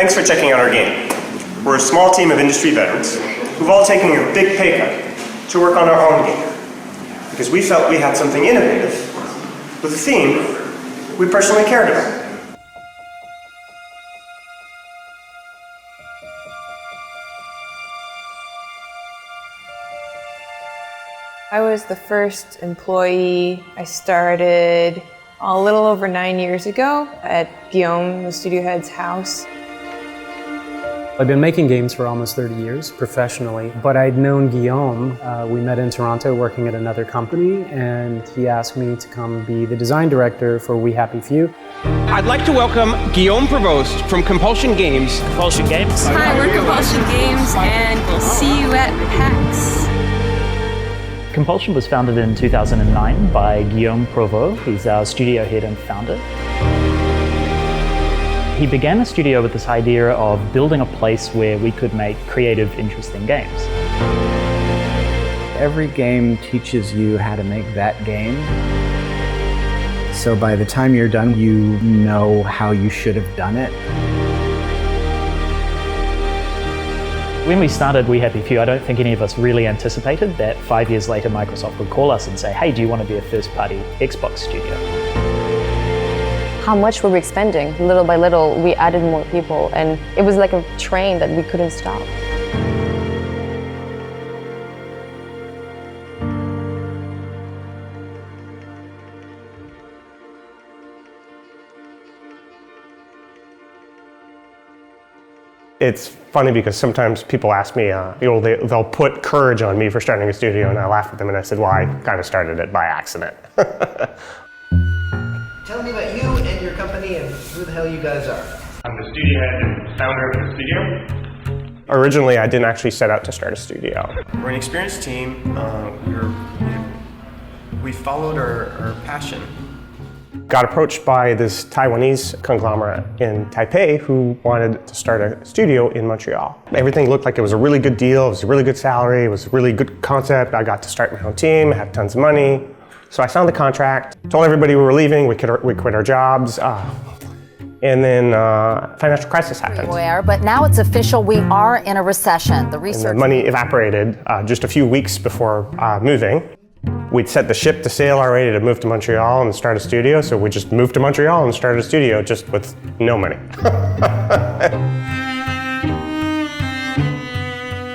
Thanks for checking out our game. We're a small team of industry veterans who've all taken a big pay cut to work on our own game because we felt we had something innovative with a theme we personally cared about. I was the first employee. I started a little over 9 years ago at Guillaume, the studio head's house. I've been making games for almost 30 years professionally, but I'd known Guillaume. We met in Toronto working at another company, and he asked me to come be the design director for We Happy Few. I'd like to welcome Guillaume Provost from Compulsion Games. Compulsion Games. Hi, we're Compulsion Games, and we'll see you at PAX. Compulsion was founded in 2009 by Guillaume Provost. He's our studio head and founder. He began the studio with this idea of building a place where we could make creative, interesting games. Every game teaches you how to make that game. So by the time you're done, you know how you should have done it. When we started We Happy Few, I don't think any of us really anticipated that 5 years later Microsoft would call us and say, hey, do you want to be a first-party Xbox studio? How much were we expending? Little by little, we added more people, and it was like a train that we couldn't stop. It's funny because sometimes people ask me, they'll put courage on me for starting a studio, and I laugh at them and I said, well, I kind of started it by accident. Tell me about you and your company and who the hell you guys are. I'm the studio head and founder of the studio. Originally, I didn't actually set out to start a studio. We're an experienced team. We followed our passion. Got approached by this Taiwanese conglomerate in Taipei who wanted to start a studio in Montreal. Everything looked like it was a really good deal, it was a really good salary, it was a really good concept. I got to start my own team, had tons of money. So I signed the contract, told everybody we were leaving, we quit our jobs, and then financial crisis happened. But now it's official, we are in a recession. And the money evaporated just a few weeks before moving. We'd set the ship to sail already to move to Montreal and start a studio, so we just moved to Montreal and started a studio just with no money.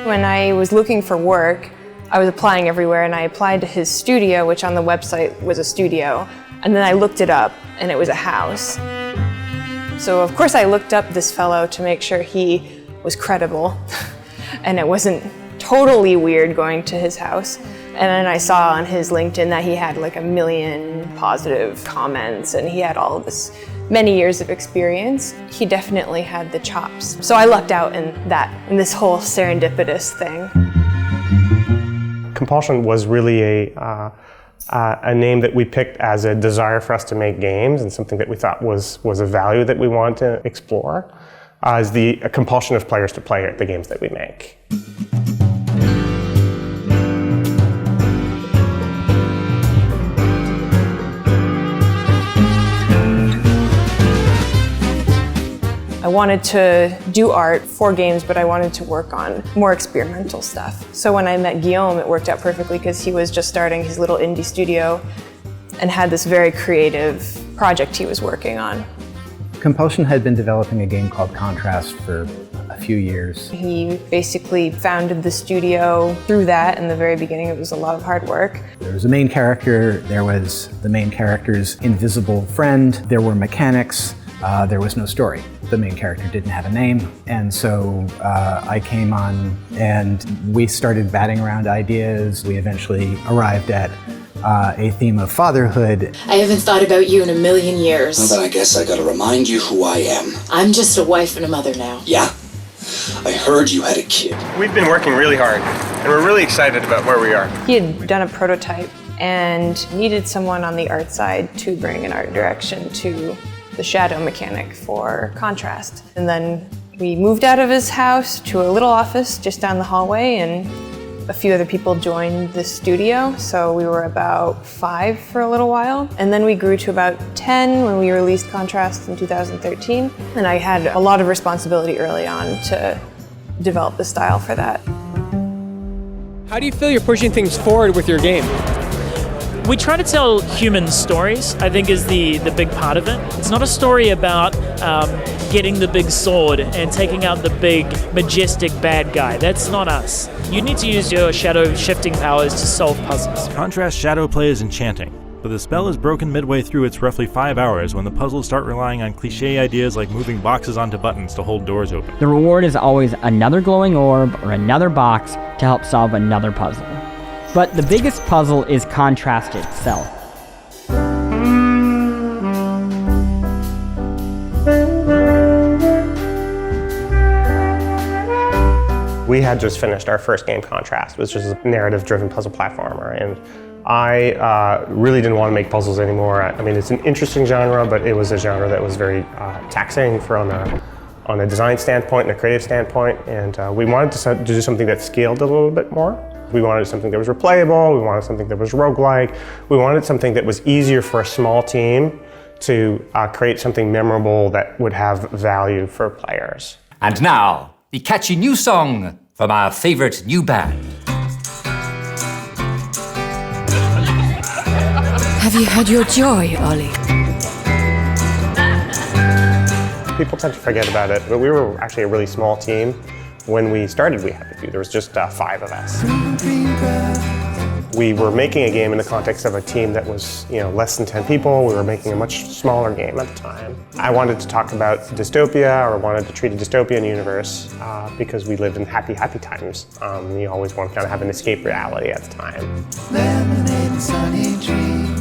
When I was looking for work, I was applying everywhere, and I applied to his studio, which on the website was a studio, and then I looked it up, and it was a house. So of course I looked up this fellow to make sure he was credible, and it wasn't totally weird going to his house. And then I saw on his LinkedIn that he had like 1 million positive comments, and he had all of this many years of experience. He definitely had the chops. So I lucked out in this whole serendipitous thing. Compulsion was really a name that we picked as a desire for us to make games, and something that we thought was a value that we wanted to explore, is the compulsion of players to play the games that we make. I wanted to do art for games, but I wanted to work on more experimental stuff. So when I met Guillaume, it worked out perfectly because he was just starting his little indie studio and had this very creative project he was working on. Compulsion had been developing a game called Contrast for a few years. He basically founded the studio through that. In the very beginning, it was a lot of hard work. There was a main character, there was the main character's invisible friend, there were mechanics, there was no story. The main character didn't have a name, and so I came on and we started batting around ideas. We eventually arrived at a theme of fatherhood. I haven't thought about you in 1 million years. Well, then I guess I gotta remind you who I am. I'm just a wife and a mother now. Yeah? I heard you had a kid. We've been working really hard, and we're really excited about where we are. He had done a prototype and needed someone on the art side to bring an art direction to the shadow mechanic for Contrast. And then we moved out of his house to a little office just down the hallway, and A few other people joined the studio, so we were about 5 for a little while. And then we grew to about 10 when we released Contrast in 2013. And I had a lot of responsibility early on to develop the style for that. How do you feel you're pushing things forward with your game? We try to tell human stories, I think, is the big part of it. It's not a story about getting the big sword and taking out the big, majestic bad guy. That's not us. You need to use your shadow shifting powers to solve puzzles. Contrast shadow play is enchanting, but the spell is broken midway through its roughly 5 hours when the puzzles start relying on cliché ideas like moving boxes onto buttons to hold doors open. The reward is always another glowing orb or another box to help solve another puzzle. But the biggest puzzle is Contrast itself. We had just finished our first game, Contrast, which is a narrative-driven puzzle platformer, and I really didn't want to make puzzles anymore. I mean, it's an interesting genre, but it was a genre that was very taxing on a design standpoint and a creative standpoint, and we wanted to do something that scaled a little bit more. We wanted something that was replayable, we wanted something that was roguelike, we wanted something that was easier for a small team to create something memorable that would have value for players. And now, the catchy new song from our favorite new band. Have you had your joy, Ollie? People tend to forget about it, but we were actually a really small team. When we started We Happy Few, there was just 5 of us. We were making a game in the context of a team that was, less than 10 people. We were making a much smaller game at the time. I wanted to talk about dystopia, or wanted to treat a dystopian universe because we lived in happy times. You always want to kind of have an escape reality at the time. Lemonade and sunny dream,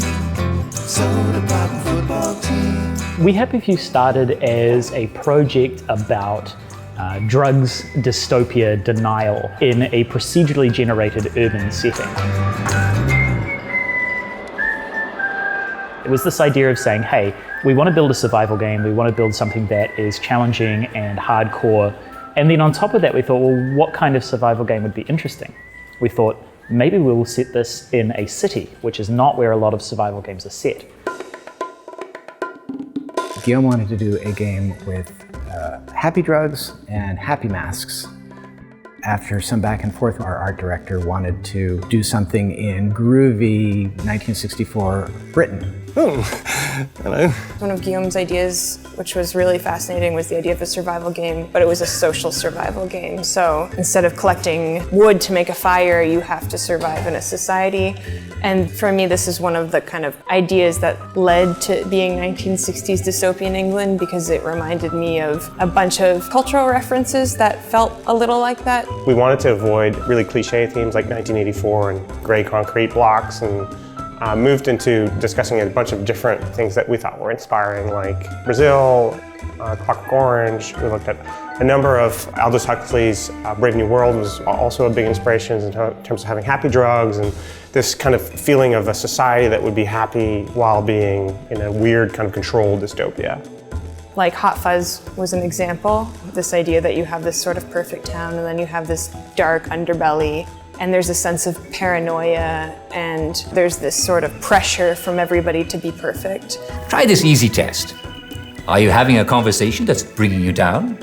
soda pop and football team. We Happy Few started as a project about drugs, dystopia, denial in a procedurally generated urban setting. It was this idea of saying, hey, we want to build a survival game, we want to build something that is challenging and hardcore, and then on top of that we thought, well, what kind of survival game would be interesting? We thought, maybe we will set this in a city, which is not where a lot of survival games are set. Guillaume wanted to do a game with happy drugs and happy masks. After some back and forth, our art director wanted to do something in groovy 1964 Britain. Oh, hello. One of Guillaume's ideas, which was really fascinating, was the idea of a survival game, but it was a social survival game. So instead of collecting wood to make a fire, you have to survive in a society. And for me, this is one of the kind of ideas that led to being 1960s dystopian England, because it reminded me of a bunch of cultural references that felt a little like that. We wanted to avoid really cliche themes like 1984 and gray concrete blocks, and moved into discussing a bunch of different things that we thought were inspiring, like Brazil, Clockwork Orange. We looked at a number of Aldous Huxley's Brave New World was also a big inspiration in terms of having happy drugs and this kind of feeling of a society that would be happy while being in a weird kind of controlled dystopia. Like Hot Fuzz was an example. This idea that you have this sort of perfect town and then you have this dark underbelly, and there's a sense of paranoia, and there's this sort of pressure from everybody to be perfect. Try this easy test. Are you having a conversation that's bringing you down?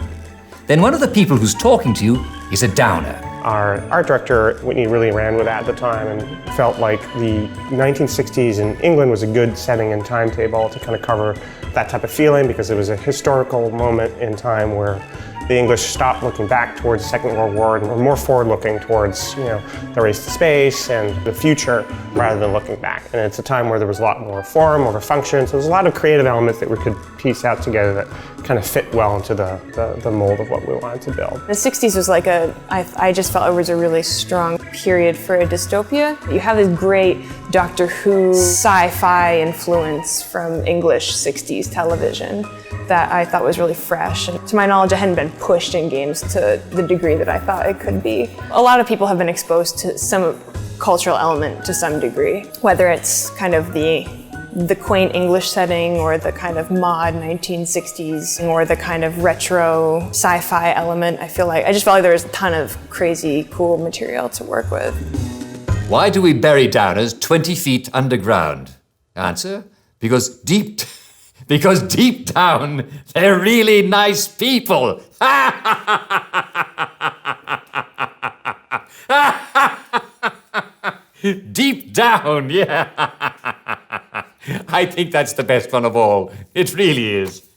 Then one of the people who's talking to you is a downer. Our art director, Whitney, really ran with that at the time and felt like the 1960s in England was a good setting and timetable to kind of cover that type of feeling, because it was a historical moment in time where the English stopped looking back towards the Second World War and were more forward-looking towards, the race to space and the future rather than looking back. And it's a time where there was a lot more form over function, so there's a lot of creative elements that we could piece out together that kind of fit well into the mold of what we wanted to build. The 60s was like I just felt it was a really strong period for a dystopia. You have this great Doctor Who sci-fi influence from English 60s television that I thought was really fresh. And to my knowledge, it hadn't been pushed in games to the degree that I thought it could be. A lot of people have been exposed to some cultural element to some degree, whether it's kind of the the quaint English setting or the kind of mod 1960s or the kind of retro sci-fi element. I just felt like there was a ton of crazy, cool material to work with. Why do we bury downers 20 feet underground? Answer, because deep down, they're really nice people. Deep down, yeah. I think that's the best one of all. It really is.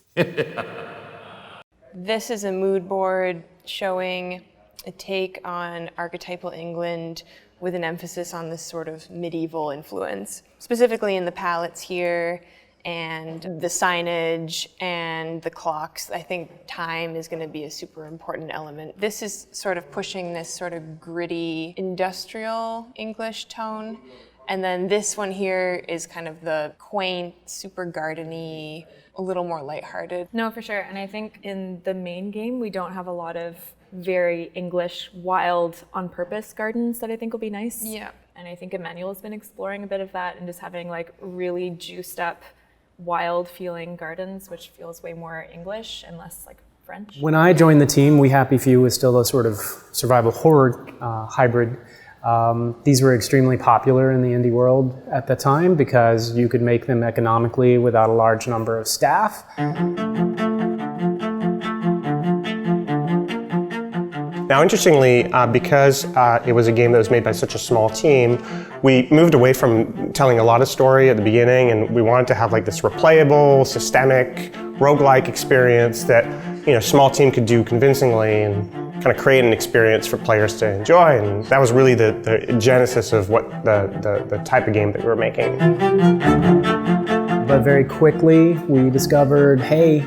This is a mood board showing a take on archetypal England with an emphasis on this sort of medieval influence, specifically in the palettes here and the signage and the clocks. I think time is going to be a super important element. This is sort of pushing this sort of gritty industrial English tone. And then this one here is kind of the quaint, super garden-y, a little more lighthearted. No, for sure. And I think in the main game, we don't have a lot of very English, wild, on-purpose gardens that I think will be nice. Yeah. And I think Emmanuel's been exploring a bit of that and just having like really juiced up, wild feeling gardens, which feels way more English and less like French. When I joined the team, We Happy Few was still a sort of survival horror hybrid. These were extremely popular in the indie world at the time because you could make them economically without a large number of staff. Now, interestingly, because it was a game that was made by such a small team, we moved away from telling a lot of story at the beginning, and we wanted to have like this replayable, systemic, roguelike experience that small team could do convincingly and kind of create an experience for players to enjoy. And that was really the genesis of what the type of game that we were making. But very quickly, we discovered, hey,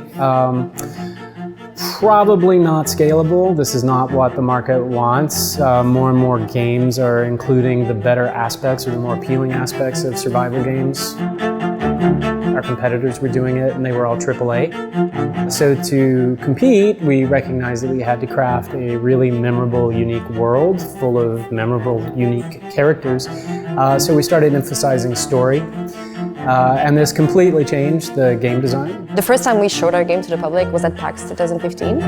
probably not scalable. This is not what the market wants. More and more games are including the better aspects or the more appealing aspects of survival games. Our competitors were doing it and they were all AAA. So to compete, we recognized that we had to craft a really memorable, unique world full of memorable, unique characters. So we started emphasizing story. And this completely changed the game design. The first time we showed our game to the public was at PAX 2015.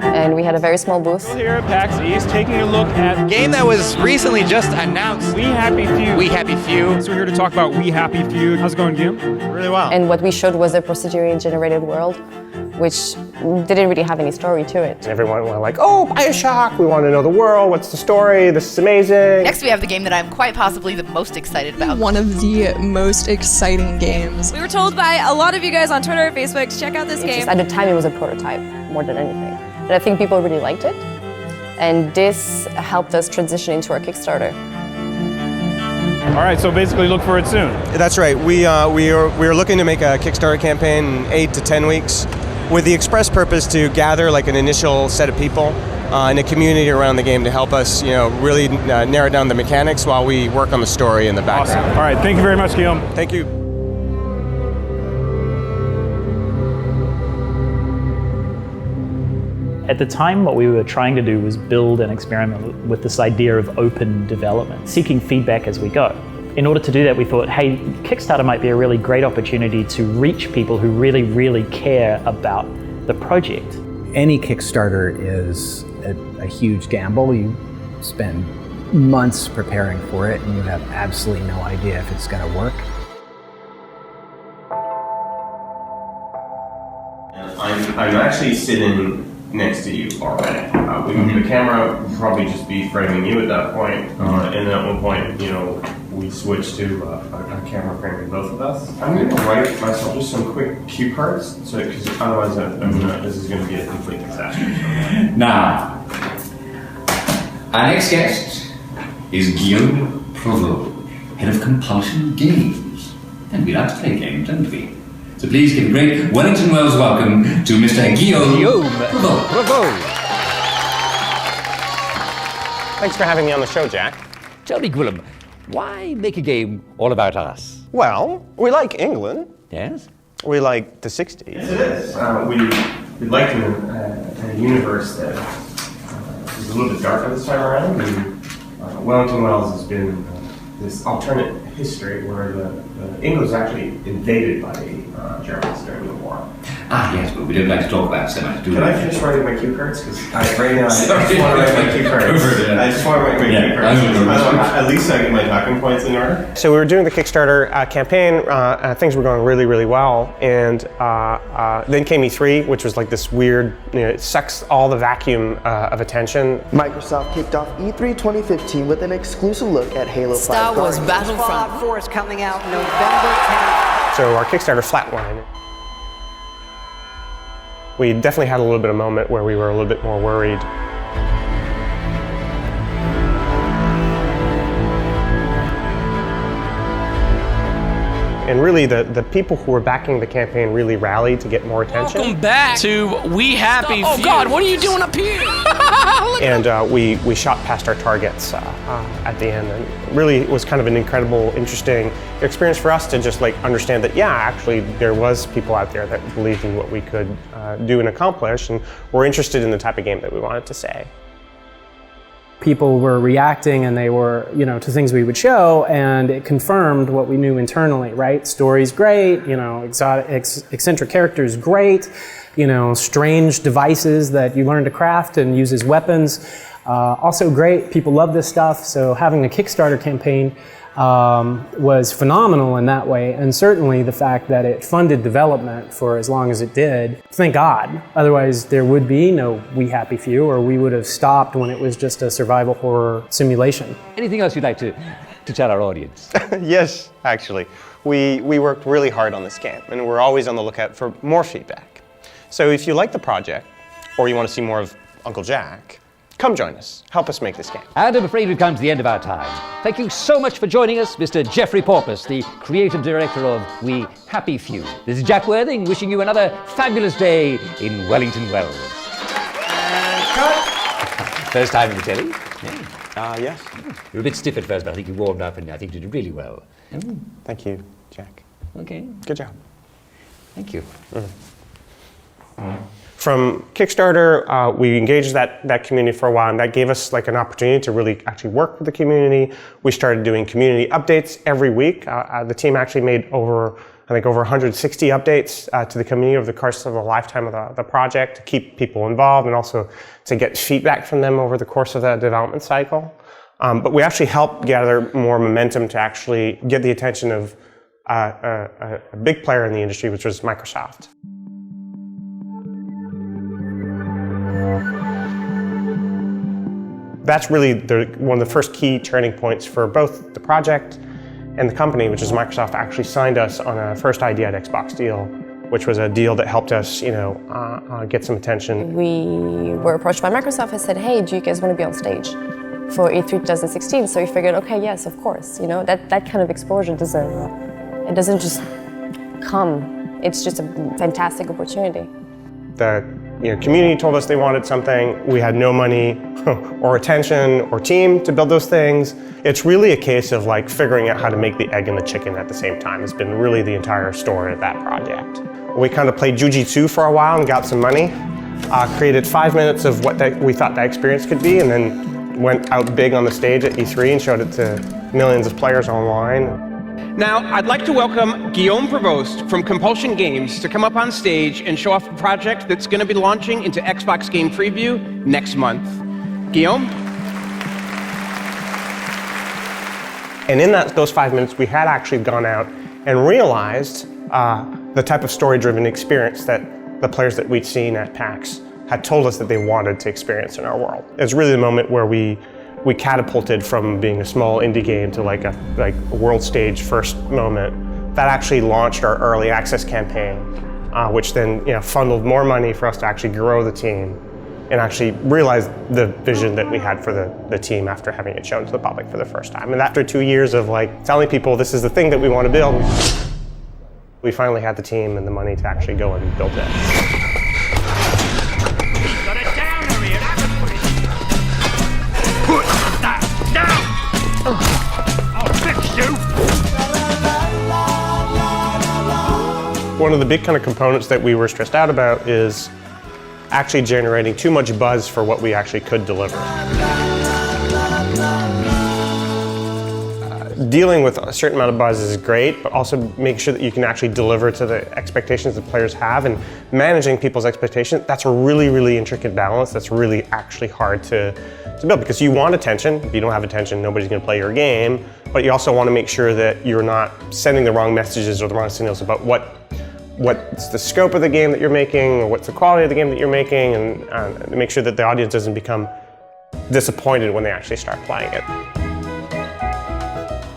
And we had a very small booth. Here at PAX East, taking a look at A game that was recently just announced. We Happy Few. We Happy Few. So we're here to talk about We Happy Few. How's it going, Guillaume? Really well. And what we showed was a procedurally generated world, which didn't really have any story to it. Everyone was like, oh, Bioshock, we want to know the world, what's the story, this is amazing. Next we have the game that I'm quite possibly the most excited about. One of the most exciting games. We were told by a lot of you guys on Twitter and Facebook to check out this game. At the time it was a prototype more than anything. But I think people really liked it. And this helped us transition into our Kickstarter. All right, so basically look for it soon. That's right. We are looking to make a Kickstarter campaign in 8 to 10 weeks with the express purpose to gather like an initial set of people and a community around the game to help us, really narrow down the mechanics while we work on the story in the background. Awesome. All right, thank you very much, Guillaume. Thank you. At the time, what we were trying to do was build an experiment with this idea of open development, seeking feedback as we go. In order to do that, we thought, hey, Kickstarter might be a really great opportunity to reach people who really, really care about the project. Any Kickstarter is a huge gamble. You spend months preparing for it and you have absolutely no idea if it's going to work. I'm actually sitting next to you already. The camera would probably just be framing you at that point. And then at one point, we switched to a camera framing both of us. I'm going to write myself just some quick cue cards, because otherwise this is going to be a complete disaster. Now, our next guest is Guillaume Provost, head of Compulsion Games. And we like to play games, don't we? So please give a great Wellington Wells welcome to Mr. Guillaume Provost. Thanks for having me on the show, Jack. Tell me, Guillaume, why make a game all about us? Well, we like England. Yes? We like the 60s. Yes, it is. We'd like a universe that is a little bit darker this time around. And Wellington Wells has been this alternate history where the England was actually invaded by the Germans during the war. Ah, yes, but we don't like to talk about so much, do we? Can I finish writing my cue cards? Because right now I just want to write my cue cards. I just want to write my cue cards. At least I get my talking points in order. So we were doing the Kickstarter campaign. Things were going really, really well. And then came E3, which was like this weird, it sucks all the vacuum of attention. Microsoft kicked off E3 2015 with an exclusive look at Halo 5 Star Wars Guardians. Battlefront. Fallout 4 is coming out November 10th. So our Kickstarter flatlined. We definitely had a little bit of moment where we were a little bit more worried. And really, the people who were backing the campaign really rallied to get more attention. Welcome back to We Happy Few. Oh God, what are you doing up here? And we shot past our targets at the end. And really, it was kind of an incredible, interesting experience for us to just like understand that, yeah, actually, there was people out there that believed in what we could do and accomplish, and were interested in the type of game that we wanted to say. People were reacting, and they were, to things we would show, and it confirmed what we knew internally, right? Story's great, exotic, eccentric characters great, strange devices that you learn to craft and use as weapons, also great. People love this stuff, so having a Kickstarter campaign was phenomenal in that way, and certainly the fact that it funded development for as long as it did, thank God. Otherwise there would be no We Happy Few, or we would have stopped when it was just a survival horror simulation. Anything else you'd like to tell our audience? Yes, actually. We worked really hard on this game, and we're always on the lookout for more feedback. So if you like the project, or you want to see more of Uncle Jack, come join us. Help us make this game. And I'm afraid we've come to the end of our time. Thank you so much for joining us, Mr. Jeffrey Porpoise, the creative director of We Happy Few. This is Jack Worthing wishing you another fabulous day in Wellington Wells. And cut! First time in the telly? Yes. You were a bit stiff at first, but I think you warmed up, and I think you did really well. Thank you, Jack. Okay. Good job. Thank you. From Kickstarter, we engaged that community for a while, and that gave us like an opportunity to really actually work with the community. We started doing community updates every week. The team actually made over 160 updates to the community over the course of the lifetime of the project to keep people involved and also to get feedback from them over the course of the development cycle. But we actually helped gather more momentum to actually get the attention of a big player in the industry, which was Microsoft. That's really one of the first key turning points for both the project and the company, which is Microsoft actually signed us on a first ID at Xbox deal, which was a deal that helped us, get some attention. We were approached by Microsoft and said, hey, do you guys want to be on stage for E3 2016? So we figured, okay, yes, of course. That kind of exposure doesn't just come. It's just a fantastic opportunity. The community told us they wanted something. We had no money or attention or team to build those things. It's really a case of like figuring out how to make the egg and the chicken at the same time. It's been really the entire story of that project. We kind of played jujitsu for a while and got some money, created 5 minutes of what we thought that experience could be, and then went out big on the stage at E3 and showed it to millions of players online. Now, I'd like to welcome Guillaume Prevost from Compulsion Games to come up on stage and show off a project that's going to be launching into Xbox Game Preview next month. Guillaume? And in those 5 minutes, we had actually gone out and realized the type of story-driven experience that the players that we'd seen at PAX had told us that they wanted to experience in our world. It was really the moment where we catapulted from being a small indie game to like a world stage first moment. That actually launched our early access campaign, which then funneled more money for us to actually grow the team and actually realize the vision that we had for the team after having it shown to the public for the first time. And after 2 years of like telling people this is the thing that we want to build, we finally had the team and the money to actually go and build it. I'll fix you! One of the big kind of components that we were stressed out about is actually generating too much buzz for what we actually could deliver. dealing with a certain amount of buzz is great, but also make sure that you can actually deliver to the expectations that players have, and managing people's expectations, that's a really, really intricate balance that's really actually hard to build, because you want attention. If you don't have attention, nobody's going to play your game, but you also want to make sure that you're not sending the wrong messages or the wrong signals about what's the scope of the game that you're making, or what's the quality of the game that you're making, and make sure that the audience doesn't become disappointed when they actually start playing it.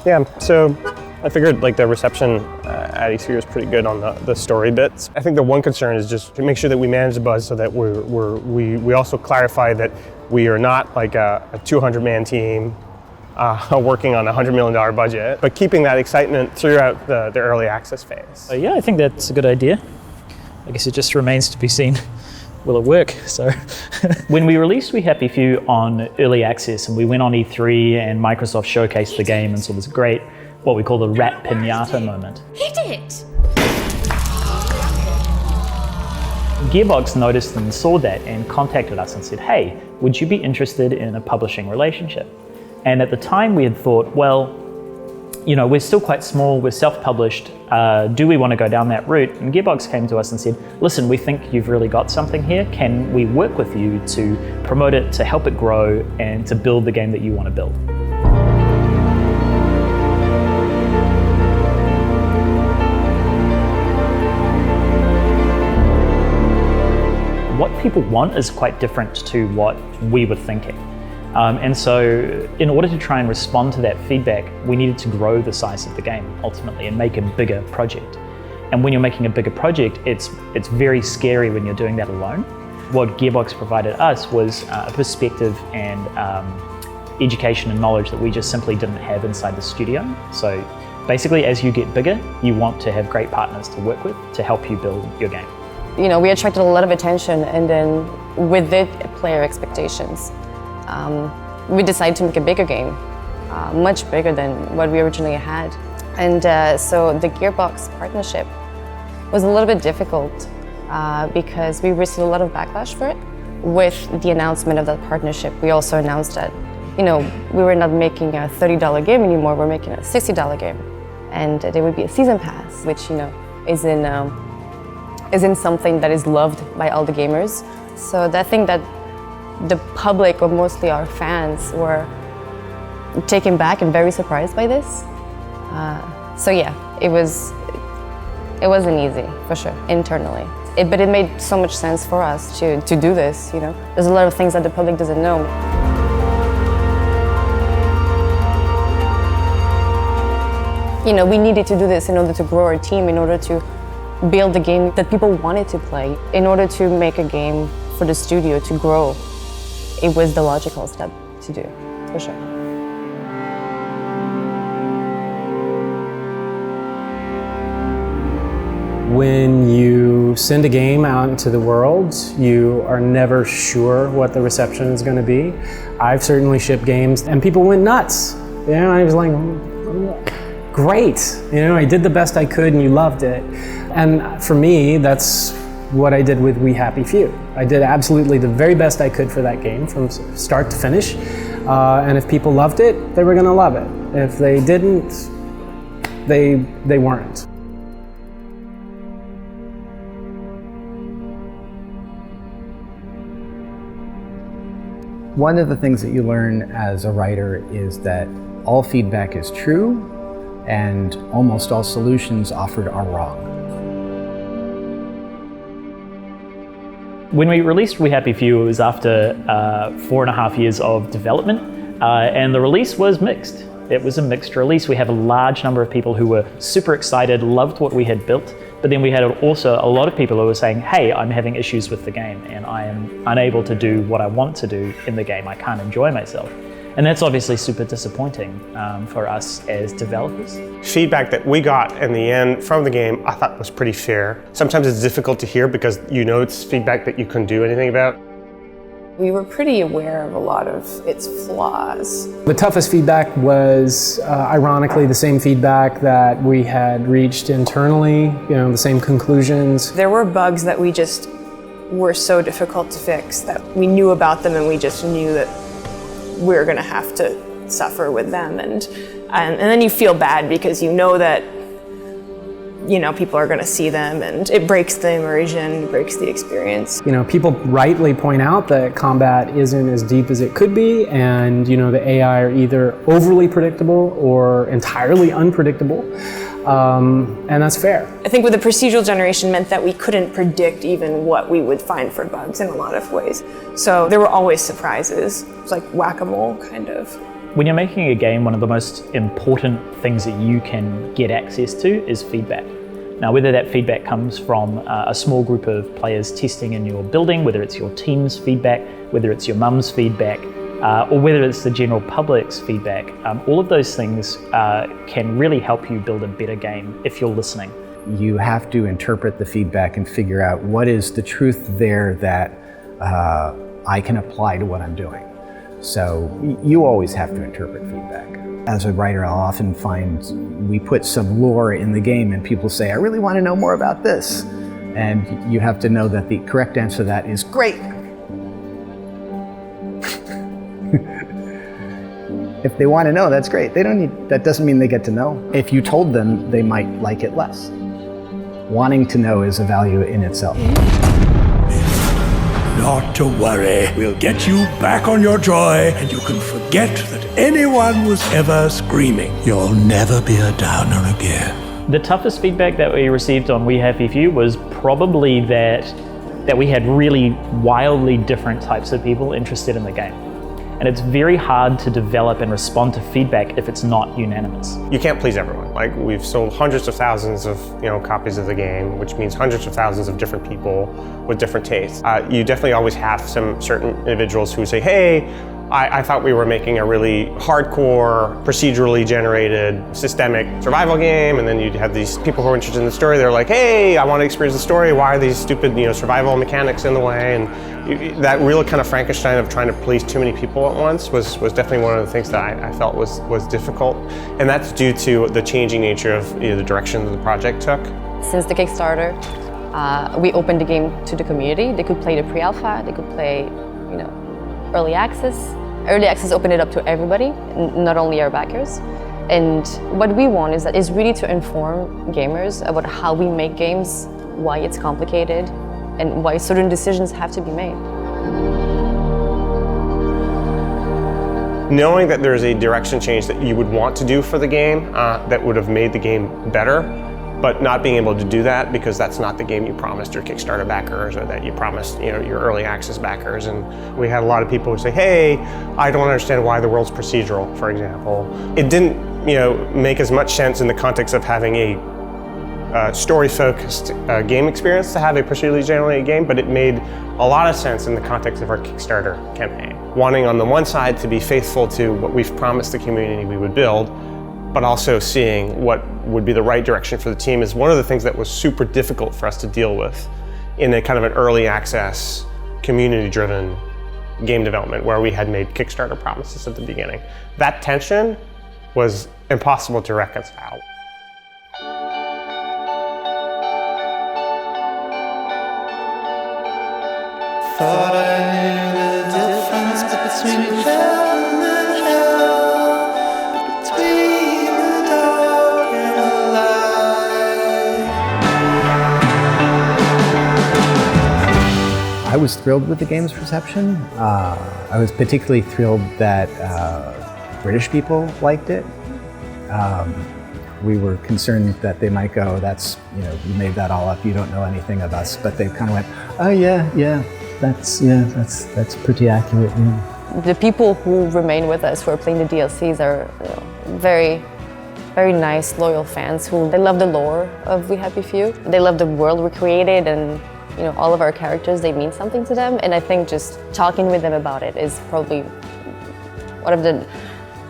Yeah, so I figured like the reception at E3 was pretty good on the story bits. I think the one concern is just to make sure that we manage the buzz so that we also clarify that we are not like a 200-man team working on a $100 million budget, but keeping that excitement throughout the early access phase. Yeah, I think that's a good idea. I guess it just remains to be seen. Will it work? So, when we released We Happy Few on early access, and we went on E3 and Microsoft showcased the game and saw this great, what we call the rat pinata moment. Hit it! Gearbox noticed and saw that and contacted us and said, hey, would you be interested in a publishing relationship? And at the time we had thought, well, you know, we're still quite small, we're self-published, do we want to go down that route? And Gearbox came to us and said, listen, we think you've really got something here. Can we work with you to promote it, to help it grow, and to build the game that you want to build? What people want is quite different to what we were thinking. And so in order to try and respond to that feedback, we needed to grow the size of the game ultimately and make a bigger project. And when you're making a bigger project, it's very scary when you're doing that alone. What Gearbox provided us was a perspective and education and knowledge that we just simply didn't have inside the studio. So basically, as you get bigger, you want to have great partners to work with to help you build your game. You know, we attracted a lot of attention, and then with it, player expectations. We decided to make a bigger game, much bigger than what we originally had. And so the Gearbox partnership was a little bit difficult because we received a lot of backlash for it. With the announcement of that partnership, we also announced that, you know, we were not making a $30 game anymore, we're making a $60 game. And there would be a season pass, which, you know, isn't something that is loved by all the gamers. So I think that the public, or mostly our fans, were taken back and very surprised by this. So yeah, it wasn't easy, for sure, internally. But it made so much sense for us to do this, you know. There's a lot of things that the public doesn't know. You know, we needed to do this in order to grow our team, in order to build the game that people wanted to play, in order to make a game for the studio to grow. It was the logical step to do, for sure. When you send a game out into the world, you are never sure what the reception is going to be. I've certainly shipped games and people went nuts. You know, I was like, great. You know, I did the best I could and you loved it. And for me, that's what I did with We Happy Few. I did absolutely the very best I could for that game from start to finish. And if people loved it, they were going to love it. If they didn't, they weren't. One of the things that you learn as a writer is that all feedback is true and almost all solutions offered are wrong. When we released We Happy Few, it was after 4.5 years of development, and the release was mixed. It was a mixed release. We have a large number of people who were super excited, loved what we had built, but then we had also a lot of people who were saying, hey, I'm having issues with the game and I am unable to do what I want to do in the game. I can't enjoy myself. And that's obviously super disappointing for us as developers. Feedback that we got in the end from the game I thought was pretty fair. Sometimes it's difficult to hear because you know it's feedback that you couldn't do anything about. We were pretty aware of a lot of its flaws. The toughest feedback was, ironically, the same feedback that we had reached internally, you know, the same conclusions. There were bugs that we just were so difficult to fix that we knew about them and we just knew that we were going to have to suffer with them. And And then you feel bad because you know that people are going to see them, and it breaks the immersion, breaks the experience. People rightly point out that combat isn't as deep as it could be, and the AI are either overly predictable or entirely unpredictable, and that's fair. I think with the procedural generation meant that we couldn't predict even what we would find for bugs in a lot of ways. So there were always surprises. It was like whack-a-mole, kind of. When you're making a game, one of the most important things that you can get access to is feedback. Now, whether that feedback comes from a small group of players testing in your building, whether it's your team's feedback, whether it's your mum's feedback, or whether it's the general public's feedback, all of those things can really help you build a better game if you're listening. You have to interpret the feedback and figure out what is the truth there that I can apply to what I'm doing. So you always have to interpret feedback. As a writer, I'll often find we put some lore in the game and people say, I really want to know more about this. And you have to know that the correct answer to that is great. If they want to know, that's great. That doesn't mean they get to know. If you told them, they might like it less. Wanting to know is a value in itself. Not to worry, we'll get you back on your joy and you can forget that anyone was ever screaming. You'll never be a downer again. The toughest feedback that we received on We Happy Few was probably that we had really wildly different types of people interested in the game. And it's very hard to develop and respond to feedback if it's not unanimous. You can't please everyone. Like, we've sold hundreds of thousands of copies of the game, which means hundreds of thousands of different people with different tastes. You definitely always have some certain individuals who say, hey, I thought we were making a really hardcore, procedurally generated, systemic survival game, and then you'd have these people who are interested in the story. They're like, hey, I want to experience the story. Why are these stupid, survival mechanics in the way? And that real kind of Frankenstein of trying to please too many people at once was definitely one of the things that I felt was difficult. And that's due to the changing nature of the direction that the project took. Since the Kickstarter, we opened the game to the community. They could play the pre-alpha, they could play, early access. Early access opened it up to everybody, not only our backers. And what we want is really to inform gamers about how we make games, why it's complicated, and why certain decisions have to be made. Knowing that there's a direction change that you would want to do for the game that would have made the game better, but not being able to do that because that's not the game you promised your Kickstarter backers or that you promised your early access backers. And we had a lot of people who say, hey, I don't understand why the world's procedural, for example. It didn't make as much sense in the context of having a story-focused game experience to have a procedurally generated game, but it made a lot of sense in the context of our Kickstarter campaign. Wanting on the one side to be faithful to what we've promised the community we would build, but also seeing what would be the right direction for the team is one of the things that was super difficult for us to deal with in a kind of an early access, community-driven game development where we had made Kickstarter promises at the beginning. That tension was impossible to reconcile. Thought I knew the difference between heaven and hell, between the dark and the light. I was thrilled with the game's reception. I was particularly thrilled that British people liked it. We were concerned that they might go, that's, you made that all up, you don't know anything of us. But they kind of went, oh yeah, that's pretty accurate. Yeah. The people who remain with us, who are playing the DLCs, are very, very nice, loyal fans they love the lore of We Happy Few. They love the world we created, and all of our characters, they mean something to them. And I think just talking with them about it is probably one of the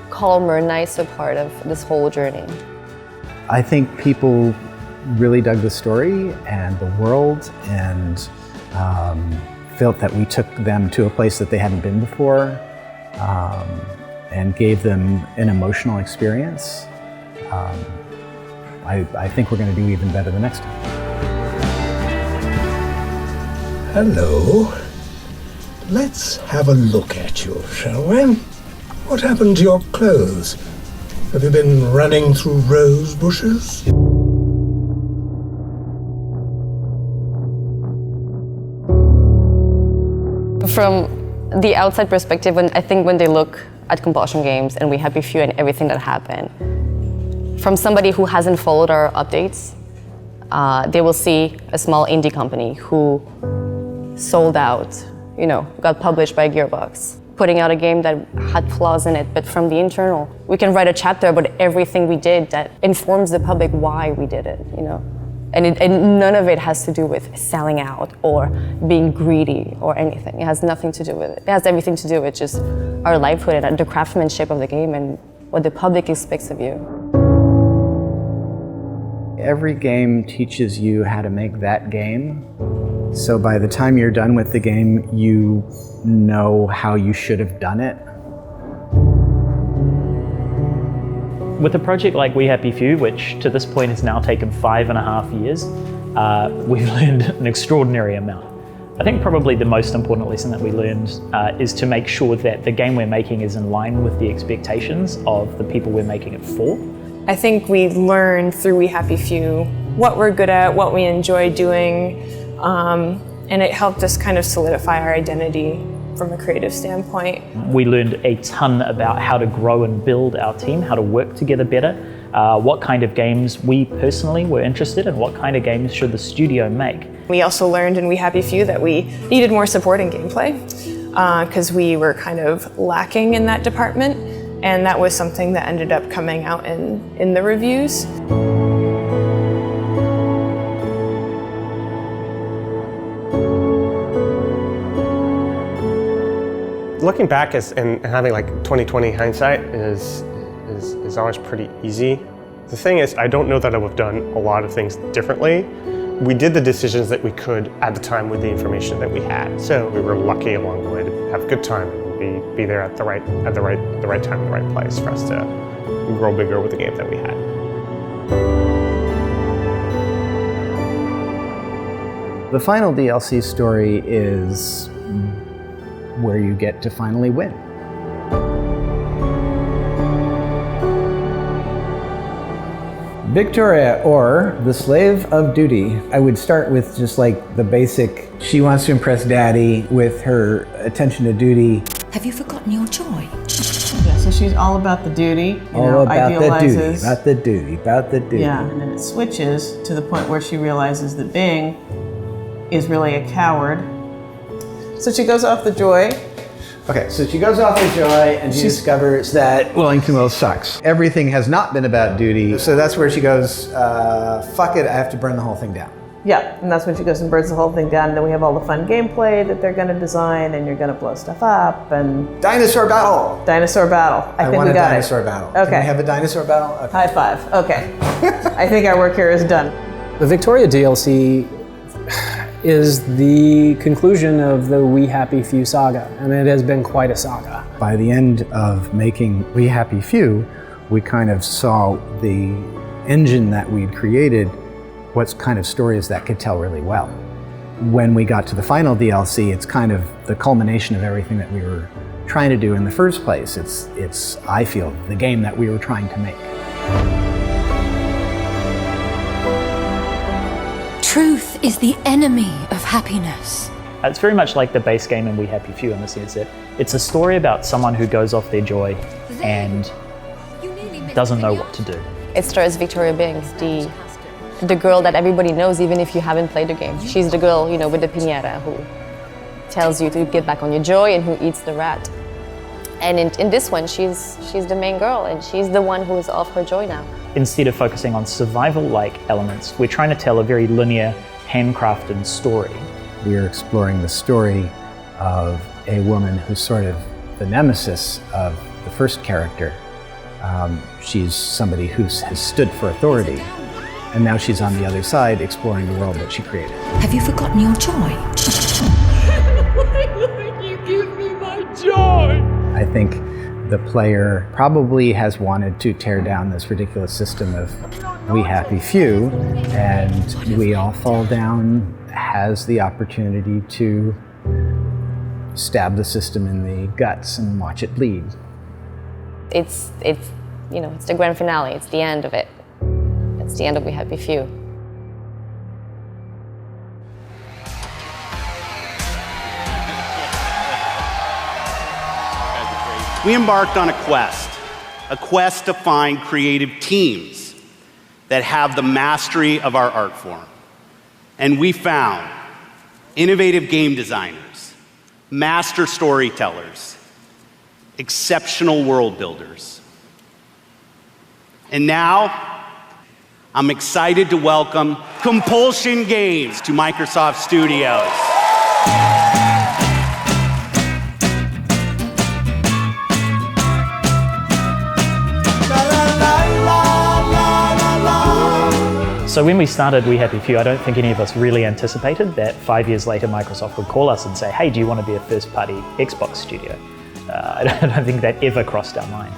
calmer, nicer part of this whole journey. I think people really dug the story and the world, and felt that we took them to a place that they hadn't been before, and gave them an emotional experience. I think we're going to do even better the next time. Hello. Let's have a look at you, shall we? What happened to your clothes? Have you been running through rose bushes? From the outside perspective, when they look at Compulsion Games and We Happy Few and everything that happened, from somebody who hasn't followed our updates, they will see a small indie company who sold out, got published by Gearbox, putting out a game that had flaws in it, but from the internal, we can write a chapter about everything we did that informs the public why we did it, And none of it has to do with selling out or being greedy or anything. It has nothing to do with it. It has everything to do with just our livelihood and the craftsmanship of the game and what the public expects of you. Every game teaches you how to make that game. So by the time you're done with the game, you know how you should have done it. With a project like We Happy Few, which to this point has now taken 5.5 years, we've learned an extraordinary amount. I think probably the most important lesson that we learned is to make sure that the game we're making is in line with the expectations of the people we're making it for. I think we learned through We Happy Few what we're good at, what we enjoy doing, and it helped us kind of solidify our identity from a creative standpoint. We learned a ton about how to grow and build our team, how to work together better, what kind of games we personally were interested in, what kind of games should the studio make. We also learned in We Happy Few that we needed more support in gameplay because we were kind of lacking in that department, and that was something that ended up coming out in the reviews. Looking back and having like 20/20 hindsight is always pretty easy. The thing is, I don't know that I would have done a lot of things differently. We did the decisions that we could at the time with the information that we had. So we were lucky along the way to have a good time and be there at the right time, in the right place for us to grow bigger with the game that we had. The final DLC story is where you get to finally win. Victoria, or the Slave of Duty. I would start with just like the basic, she wants to impress daddy with her attention to duty. Have you forgotten your joy? Yeah, so she's all about the duty, About the duty. Yeah, and then it switches to the point where she realizes that Bing is really a coward. So she goes off the joy. Okay, so she goes off the joy and she discovers that Wellington Will sucks. Everything has not been about duty. So that's where she goes, fuck it, I have to burn the whole thing down. Yeah, and that's when she goes and burns the whole thing down. And then we have all the fun gameplay that they're gonna design and you're gonna blow stuff up and... Dinosaur battle! Dinosaur battle. I think want we a got dinosaur it. battle. Okay. Can we have a dinosaur battle? Okay. High five, okay. I think our work here is done. The Victoria DLC is the conclusion of the We Happy Few saga, and it has been quite a saga. By the end of making We Happy Few, we kind of saw the engine that we'd created, what kind of stories that could tell really well. When we got to the final DLC, it's kind of the culmination of everything that we were trying to do in the first place. It's I feel, the game that we were trying to make. Truth is the enemy of happiness. It's very much like the base game in We Happy Few in the sense that it's a story about someone who goes off their joy and doesn't know what to do. It stars Victoria Bing, the girl that everybody knows even if you haven't played the game. She's the girl, with the piñata who tells you to get back on your joy and who eats the rat. And in this one, she's the main girl and she's the one who is off her joy now. Instead of focusing on survival-like elements, we're trying to tell a very linear, handcrafted story. We are exploring the story of a woman who's sort of the nemesis of the first character. She's somebody who has stood for authority, and now she's on the other side exploring the world that she created. Have you forgotten your joy? Why won't you give me my joy? I think the player probably has wanted to tear down this ridiculous system of We Happy Few, and We All Fall Down has the opportunity to stab the system in the guts and watch it bleed. It's you know, it's the grand finale, it's the end of it. It's the end of We Happy Few. We embarked on a quest to find creative teams that have the mastery of our art form. And we found innovative game designers, master storytellers, exceptional world builders. And now, I'm excited to welcome Compulsion Games to Microsoft Studios. So when we started We Happy Few, I don't think any of us really anticipated that 5 years later Microsoft would call us and say, hey, do you want to be a first-party Xbox studio? I don't think that ever crossed our mind.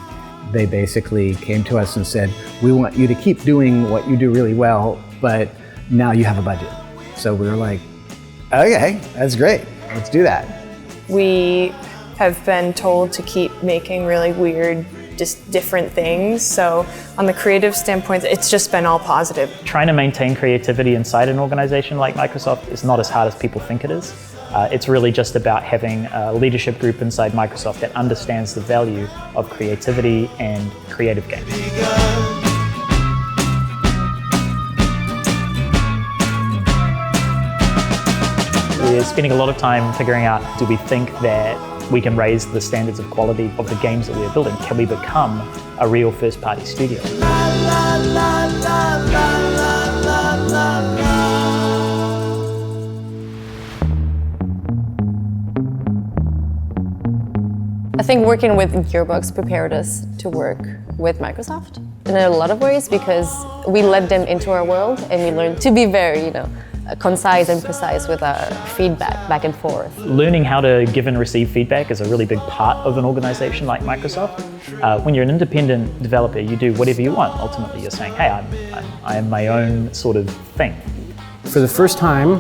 They basically came to us and said, we want you to keep doing what you do really well, but now you have a budget. So we were like, okay, that's great, let's do that. We have been told to keep making really weird, just different things. So on the creative standpoint, it's just been all positive. Trying to maintain creativity inside an organization like Microsoft is not as hard as people think it is. It's really just about having a leadership group inside Microsoft that understands the value of creativity and creative games. We're spending a lot of time figuring out, do we think that we can raise the standards of quality of the games that we're building? Can we become a real first-party studio? I think working with Gearbox prepared us to work with Microsoft in a lot of ways because we let them into our world and we learned to be very, concise and precise with our feedback back and forth. Learning how to give and receive feedback is a really big part of an organization like Microsoft. When you're an independent developer, you do whatever you want. Ultimately, you're saying, hey, I am my own sort of thing. For the first time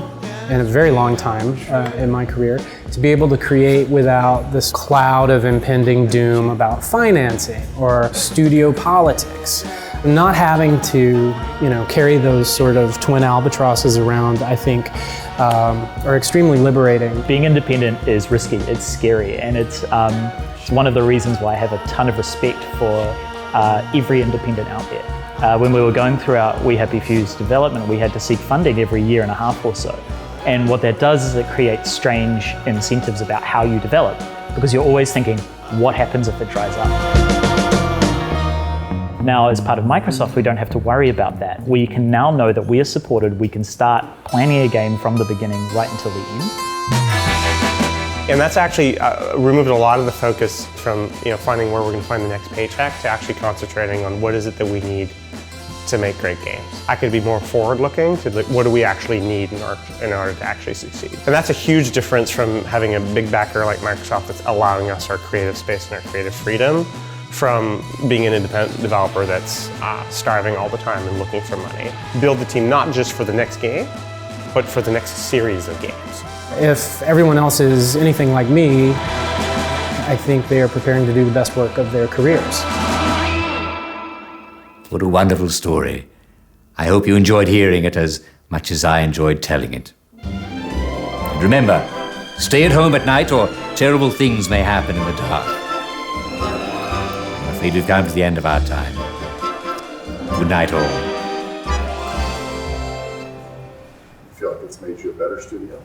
in a very long time in my career, to be able to create without this cloud of impending doom about financing or studio politics. Not having to, carry those sort of twin albatrosses around, I think, are extremely liberating. Being independent is risky, it's scary, and it's one of the reasons why I have a ton of respect for every independent out there. When we were going through our We Happy Few's development, we had to seek funding every year and a half or so. And what that does is it creates strange incentives about how you develop, because you're always thinking, what happens if it dries up? Now, as part of Microsoft, we don't have to worry about that. We can now know that we are supported. We can start planning a game from the beginning right until the end. And that's actually removed a lot of the focus from finding where we're going to find the next paycheck to actually concentrating on what is it that we need to make great games. I could be more forward-looking to what do we actually need in order to actually succeed. And that's a huge difference from having a big backer like Microsoft that's allowing us our creative space and our creative freedom, from being an independent developer that's starving all the time and looking for money. Build the team not just for the next game, but for the next series of games. If everyone else is anything like me, I think they are preparing to do the best work of their careers. What a wonderful story. I hope you enjoyed hearing it as much as I enjoyed telling it. And remember, stay at home at night or terrible things may happen in the dark. I'm afraid we've come to the end of our time. Good night, all. You feel like it's made you a better studio?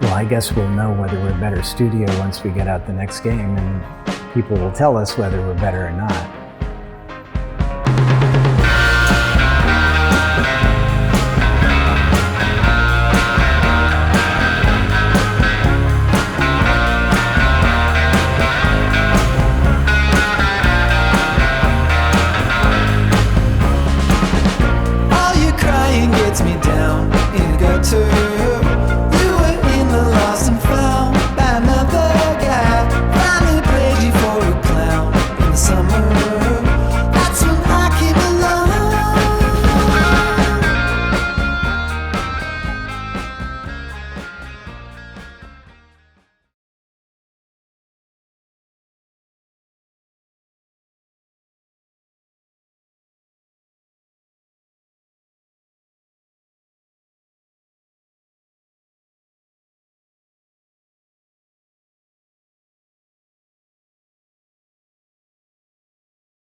Well, I guess we'll know whether we're a better studio once we get out the next game, and people will tell us whether we're better or not.